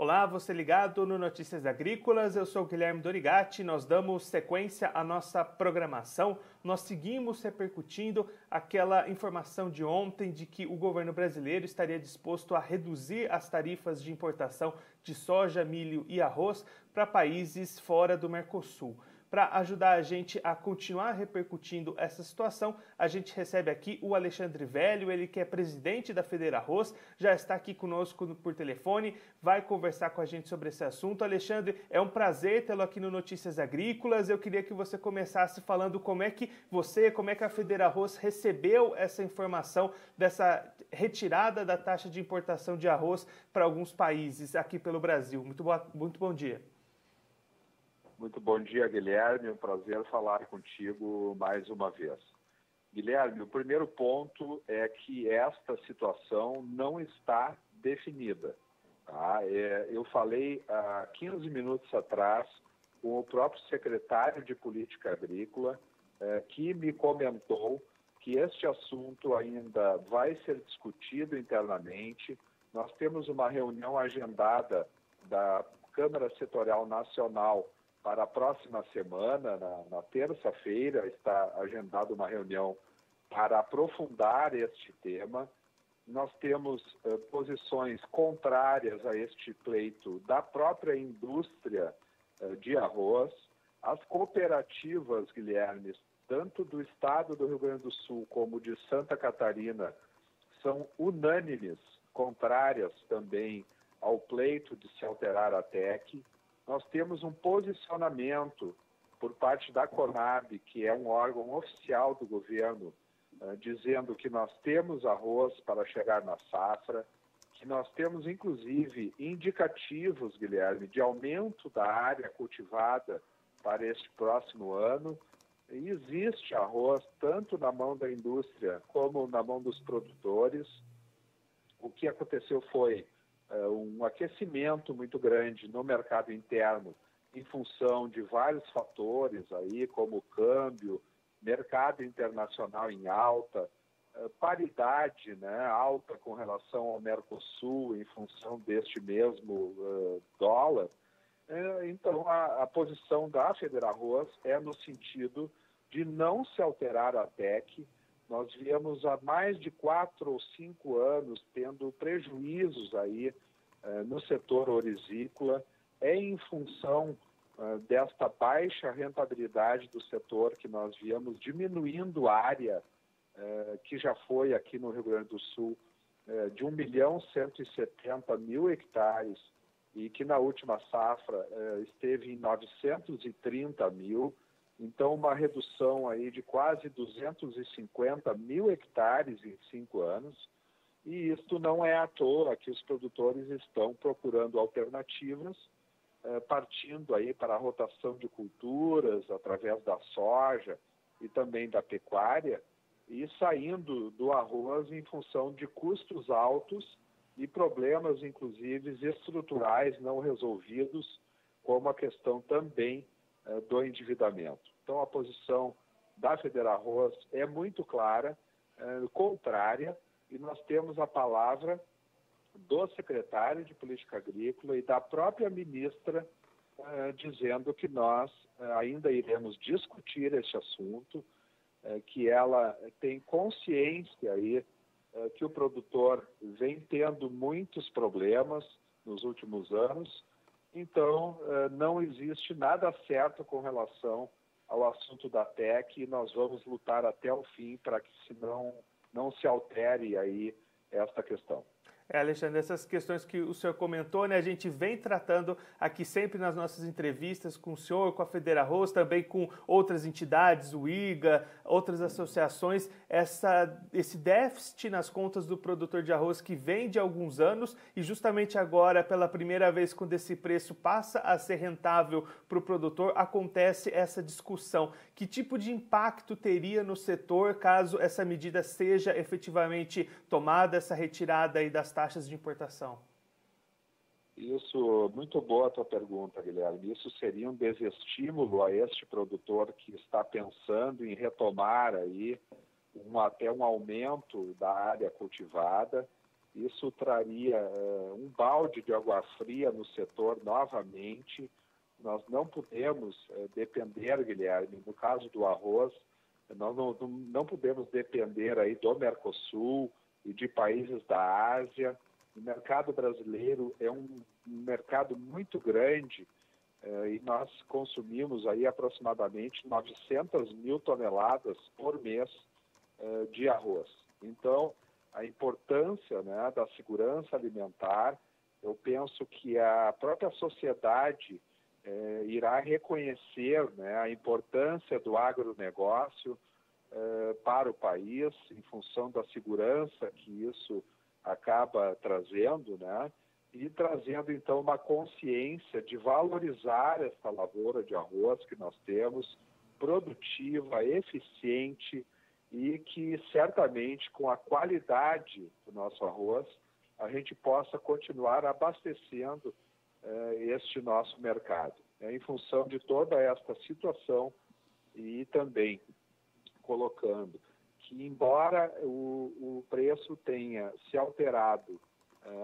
Olá, você ligado no Notícias Agrícolas, eu sou o Guilherme Dorigatti, nós damos sequência à nossa programação, nós seguimos repercutindo aquela informação de ontem de que o governo brasileiro estaria disposto a reduzir as tarifas de importação de soja, milho e arroz para países fora do Mercosul. Para ajudar a gente a continuar repercutindo essa situação, a gente recebe aqui o Alexandre Velho, ele que é presidente da Federarroz, já está aqui conosco por telefone, vai conversar com a gente sobre esse assunto. Alexandre, é um prazer tê-lo aqui no Notícias Agrícolas. Eu queria que você começasse falando como é que a Federarroz recebeu essa informação dessa retirada da taxa de importação de arroz para alguns países aqui pelo Brasil. Muito bom dia. Muito bom dia, Guilherme. É um prazer falar contigo mais uma vez. Guilherme, o primeiro ponto é que esta situação não está definida. Tá? Eu falei há 15 minutos atrás com o próprio secretário de Política Agrícola, que me comentou que este assunto ainda vai ser discutido internamente. Nós temos uma reunião agendada da Câmara Setorial Nacional para a próxima semana, na terça-feira, está agendada uma reunião para aprofundar este tema. Nós temos posições contrárias a este pleito da própria indústria de arroz. As cooperativas, Guilherme, tanto do estado do Rio Grande do Sul como de Santa Catarina, são unânimes, contrárias também ao pleito de se alterar a TEC. Nós temos um posicionamento por parte da Conab, que é um órgão oficial do governo, dizendo que nós temos arroz para chegar na safra, que nós temos, inclusive, indicativos, Guilherme, de aumento da área cultivada para este próximo ano. E existe arroz tanto na mão da indústria como na mão dos produtores. O que aconteceu foi um aquecimento muito grande no mercado interno em função de vários fatores aí, como o câmbio, mercado internacional em alta, paridade, né, alta com relação ao Mercosul em função deste mesmo dólar. Então, a posição da Federarroz é no sentido de não se alterar a TEC. Nós viemos há mais de 4 ou 5 anos tendo prejuízos aí no setor orizícola, em função desta baixa rentabilidade do setor que nós viemos diminuindo a área que já foi aqui no Rio Grande do Sul de 1.170.000 hectares e que na última safra esteve em 930.000. Então, uma redução aí de quase 250.000 hectares em 5 anos. E isto não é à toa que os produtores estão procurando alternativas, partindo aí para a rotação de culturas, através da soja e também da pecuária, e saindo do arroz em função de custos altos e problemas, inclusive, estruturais não resolvidos, como a questão também do endividamento. Então, a posição da Federarroz é muito clara, contrária, e nós temos a palavra do secretário de Política Agrícola e da própria ministra dizendo que nós ainda iremos discutir esse assunto, que ela tem consciência aí que o produtor vem tendo muitos problemas nos últimos anos. Então, não existe nada certo com relação ao assunto da TEC e nós vamos lutar até o fim para que não se altere aí esta questão. Alexandre, essas questões que o senhor comentou, né, a gente vem tratando aqui sempre nas nossas entrevistas com o senhor, com a Federarroz, também com outras entidades, o IGA, outras associações, esse déficit nas contas do produtor de arroz que vem de alguns anos e justamente agora, pela primeira vez, quando esse preço passa a ser rentável para o produtor, acontece essa discussão. Que tipo de impacto teria no setor caso essa medida seja efetivamente tomada, essa retirada aí das taxas de importação? Isso, muito boa a tua pergunta, Guilherme. Isso seria um desestímulo a este produtor que está pensando em retomar aí até um aumento da área cultivada Isso traria um balde de água fria no setor novamente. Nós não podemos depender, Guilherme, no caso do arroz, nós não podemos depender aí do Mercosul e de países da Ásia. O mercado brasileiro é um mercado muito grande e nós consumimos aí aproximadamente 900 mil toneladas por mês de arroz. Então, a importância, né, da segurança alimentar, eu penso que a própria sociedade irá reconhecer, né, a importância do agronegócio para o país, em função da segurança que isso acaba trazendo, né, e trazendo, então, uma consciência de valorizar essa lavoura de arroz que nós temos, produtiva, eficiente, e que certamente com a qualidade do nosso arroz a gente possa continuar abastecendo este nosso mercado. Em função de toda esta situação e também colocando que, embora o preço tenha se alterado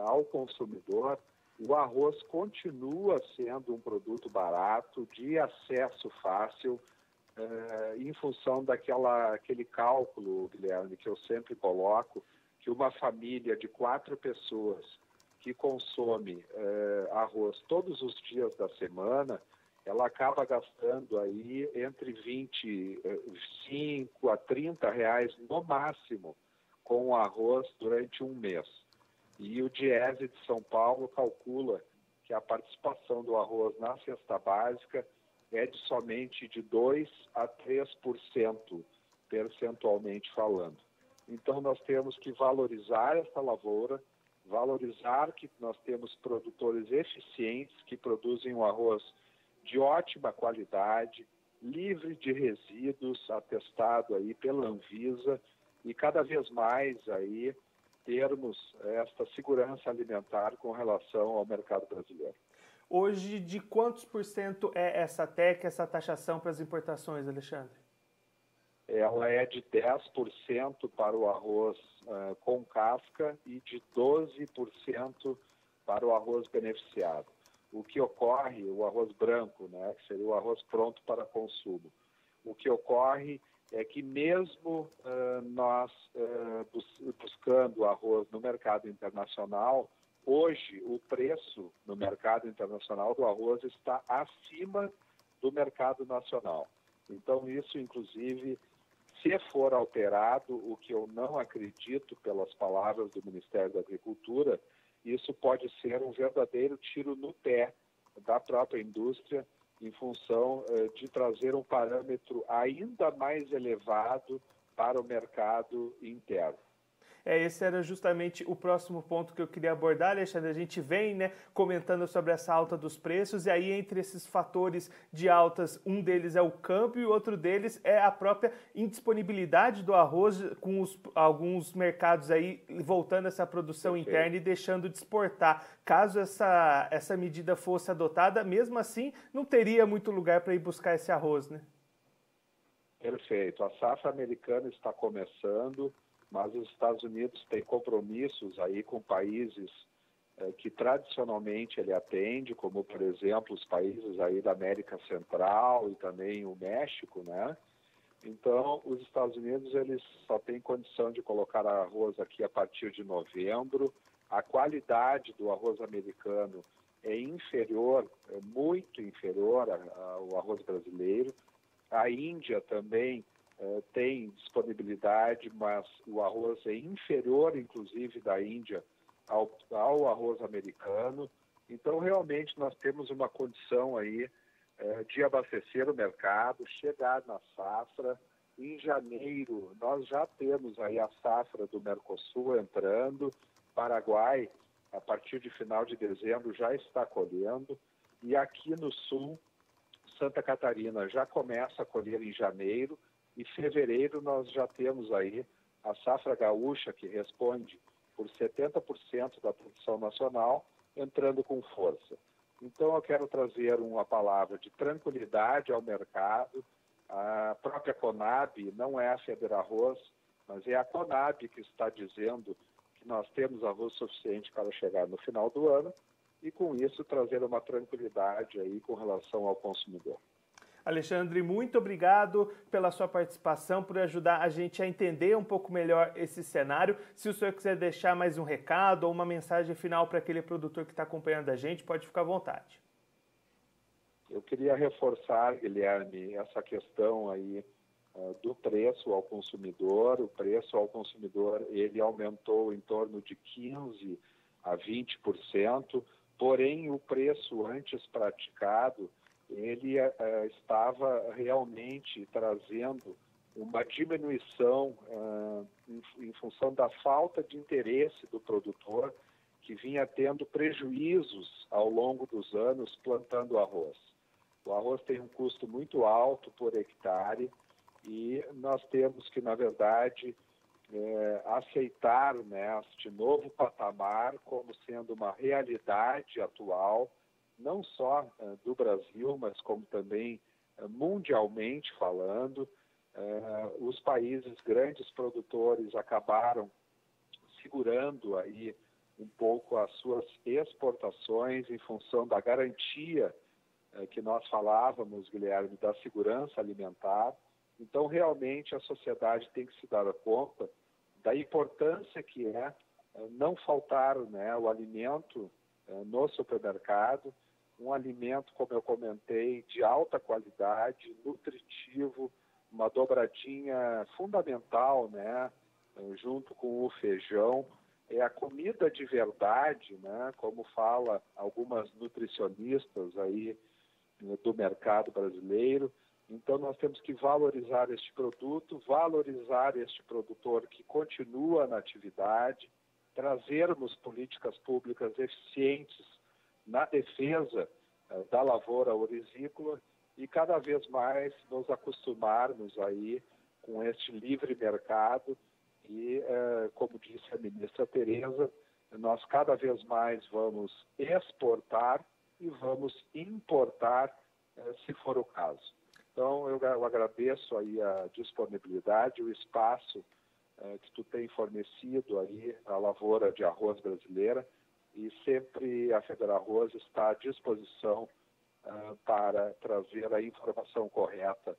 ao consumidor, o arroz continua sendo um produto barato, de acesso fácil, em função daquele cálculo, Guilherme, que eu sempre coloco, que uma família de 4 pessoas que consome arroz todos os dias da semana, ela acaba gastando aí entre 25 a 30 reais no máximo com o arroz durante um mês. E o Diese de São Paulo calcula que a participação do arroz na cesta básica é de somente de 2 a 3%, percentualmente falando. Então, nós temos que valorizar essa lavoura, valorizar que nós temos produtores eficientes que produzem um arroz de ótima qualidade, livre de resíduos, atestado aí pela Anvisa, e cada vez mais aí termos esta segurança alimentar com relação ao mercado brasileiro. Hoje, de quantos por cento é essa TEC, essa taxação para as importações, Alexandre? Ela é de 10% para o arroz com casca e de 12% para o arroz beneficiado. O que ocorre, o arroz branco, né, que seria o arroz pronto para consumo. O que ocorre é que mesmo nós buscando arroz no mercado internacional, hoje o preço no mercado internacional do arroz está acima do mercado nacional. Então isso, inclusive, se for alterado, o que eu não acredito pelas palavras do Ministério da Agricultura, isso pode ser um verdadeiro tiro no pé da própria indústria em função de trazer um parâmetro ainda mais elevado para o mercado interno. Esse era justamente o próximo ponto que eu queria abordar, Alexandre. A gente vem, né, comentando sobre essa alta dos preços, e aí entre esses fatores de altas, um deles é o câmbio e outro deles é a própria indisponibilidade do arroz, com alguns mercados aí voltando essa produção interna e deixando de exportar. Caso essa medida fosse adotada, mesmo assim, não teria muito lugar para ir buscar esse arroz, né? Perfeito. A safra americana está começando, mas os Estados Unidos têm compromissos aí com países que tradicionalmente ele atende, como, por exemplo, os países aí da América Central e também o México, né? Então, os Estados Unidos, eles só têm condição de colocar arroz aqui a partir de novembro. A qualidade do arroz americano é inferior, é muito inferior ao arroz brasileiro. A Índia também tem disponibilidade, mas o arroz é inferior, inclusive, da Índia ao arroz americano. Então, realmente, nós temos uma condição aí de abastecer o mercado, chegar na safra. Em janeiro, nós já temos aí a safra do Mercosul entrando, Paraguai, a partir de final de dezembro, já está colhendo, e aqui no sul, Santa Catarina já começa a colher em janeiro, e fevereiro nós já temos aí a safra gaúcha, que responde por 70% da produção nacional, entrando com força. Então eu quero trazer uma palavra de tranquilidade ao mercado. A própria Conab, não é a Federarroz, mas é a Conab que está dizendo que nós temos arroz suficiente para chegar no final do ano e, com isso, trazer uma tranquilidade aí com relação ao consumidor. Alexandre, muito obrigado pela sua participação, por ajudar a gente a entender um pouco melhor esse cenário. Se o senhor quiser deixar mais um recado ou uma mensagem final para aquele produtor que está acompanhando a gente, pode ficar à vontade. Eu queria reforçar, Guilherme, essa questão aí do preço ao consumidor. O preço ao consumidor ele aumentou em torno de 15% a 20%, porém o preço antes praticado ele estava realmente trazendo uma diminuição em função da falta de interesse do produtor, que vinha tendo prejuízos ao longo dos anos plantando arroz. O arroz tem um custo muito alto por hectare e nós temos que, na verdade, aceitar, né, este novo patamar como sendo uma realidade atual, não só do Brasil, mas como também mundialmente falando. Os países grandes produtores acabaram segurando aí um pouco as suas exportações em função da garantia que nós falávamos, Guilherme, da segurança alimentar. Então, realmente, a sociedade tem que se dar conta da importância que é não faltar, né, o alimento no supermercado, um alimento, como eu comentei, de alta qualidade, nutritivo, uma dobradinha fundamental, né, junto com o feijão. É a comida de verdade, né, como fala algumas nutricionistas aí do mercado brasileiro. Então, nós temos que valorizar este produto, valorizar este produtor que continua na atividade, trazermos políticas públicas eficientes na defesa da lavoura orizícola e cada vez mais nos acostumarmos aí com este livre mercado e, como disse a ministra Tereza, nós cada vez mais vamos exportar e vamos importar, se for o caso. Então, eu agradeço aí a disponibilidade, o espaço que tu tem fornecido aí à lavoura de arroz brasileira, e sempre a FederArroz está à disposição para trazer a informação correta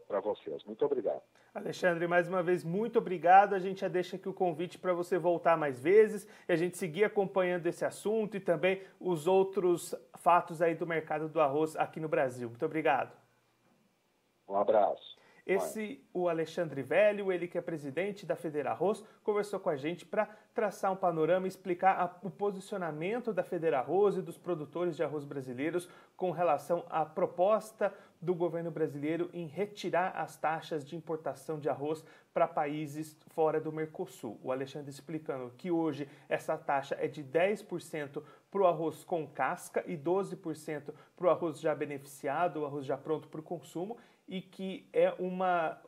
para vocês. Muito obrigado. Alexandre, mais uma vez, muito obrigado. A gente já deixa aqui o convite para você voltar mais vezes e a gente seguir acompanhando esse assunto e também os outros fatos aí do mercado do arroz aqui no Brasil. Muito obrigado. Um abraço. O Alexandre Velho, ele que é presidente da FederArroz, conversou com a gente para traçar um panorama e explicar o posicionamento da FederArroz e dos produtores de arroz brasileiros com relação à proposta do governo brasileiro em retirar as taxas de importação de arroz para países fora do Mercosul. O Alexandre explicando que hoje essa taxa é de 10% para o arroz com casca e 12% para o arroz já beneficiado, o arroz já pronto para o consumo, e que é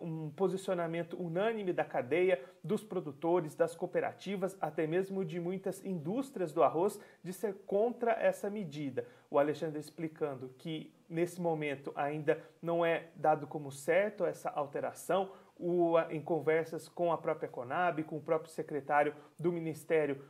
um posicionamento unânime da cadeia, dos produtores, das cooperativas, até mesmo de muitas indústrias do arroz, de ser contra essa medida. O Alexandre explicando que, nesse momento, ainda não é dado como certo essa alteração. Em conversas com a própria Conab, com o próprio secretário do Ministério,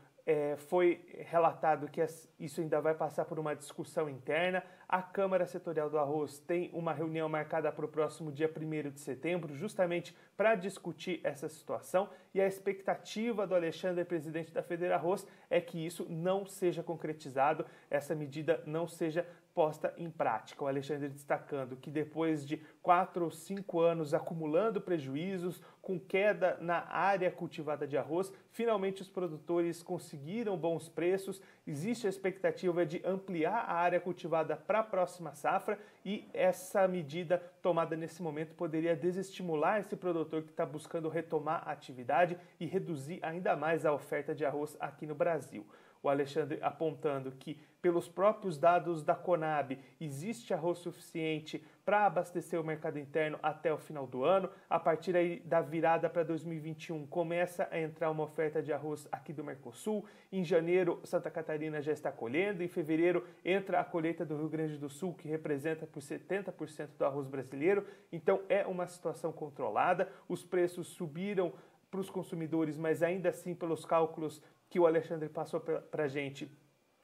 foi relatado que isso ainda vai passar por uma discussão interna. A Câmara Setorial do Arroz tem uma reunião marcada para o próximo dia 1º de setembro, justamente para discutir essa situação, e a expectativa do Alexandre, presidente da FederArroz, é que isso não seja concretizado, essa medida não seja posta em prática. O Alexandre destacando que depois de 4 ou 5 anos acumulando prejuízos, com queda na área cultivada de arroz, finalmente os produtores conseguiram bons preços, existe a expectativa de ampliar a área cultivada para a próxima safra, e essa medida tomada nesse momento poderia desestimular esse produtor que está buscando retomar a atividade e reduzir ainda mais a oferta de arroz aqui no Brasil. O Alexandre apontando que, pelos próprios dados da Conab, existe arroz suficiente para abastecer o mercado interno até o final do ano. A partir aí da virada para 2021, começa a entrar uma oferta de arroz aqui do Mercosul. Em janeiro, Santa Catarina já está colhendo. Em fevereiro, entra a colheita do Rio Grande do Sul, que representa por 70% do arroz brasileiro. Então, é uma situação controlada. Os preços subiram para os consumidores, mas ainda assim, pelos cálculos que o Alexandre passou para a gente,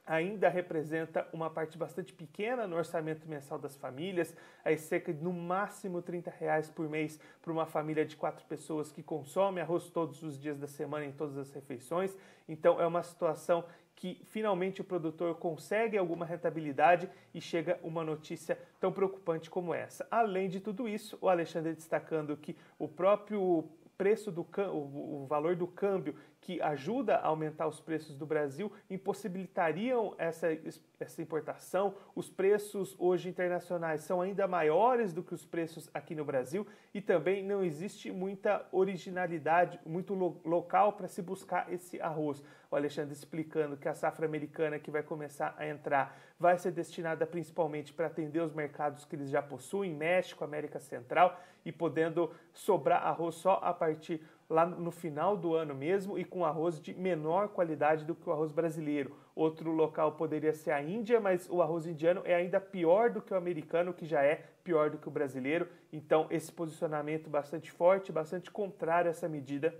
ainda representa uma parte bastante pequena no orçamento mensal das famílias, aí cerca de no máximo R$30 por mês para uma família de 4 pessoas que consome arroz todos os dias da semana em todas as refeições. Então é uma situação que finalmente o produtor consegue alguma rentabilidade e chega uma notícia tão preocupante como essa. Além de tudo isso, o Alexandre destacando que o próprio preço o valor do câmbio que ajuda a aumentar os preços do Brasil impossibilitariam essa importação. Os preços hoje internacionais são ainda maiores do que os preços aqui no Brasil e também não existe muita originalidade, muito local para se buscar esse arroz. O Alexandre explicando que a safra americana que vai começar a entrar vai ser destinada principalmente para atender os mercados que eles já possuem, México, América Central, e podendo sobrar arroz só a partir lá no final do ano mesmo e com arroz de menor qualidade do que o arroz brasileiro. Outro local poderia ser a Índia, mas o arroz indiano é ainda pior do que o americano, que já é pior do que o brasileiro. Então esse posicionamento bastante forte, bastante contrário a essa medida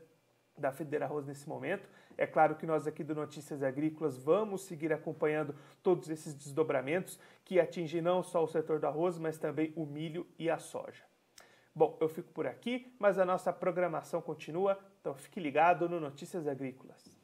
da Federarroz nesse momento. É claro que nós aqui do Notícias Agrícolas vamos seguir acompanhando todos esses desdobramentos que atingem não só o setor do arroz, mas também o milho e a soja. Bom, eu fico por aqui, mas a nossa programação continua, então fique ligado no Notícias Agrícolas.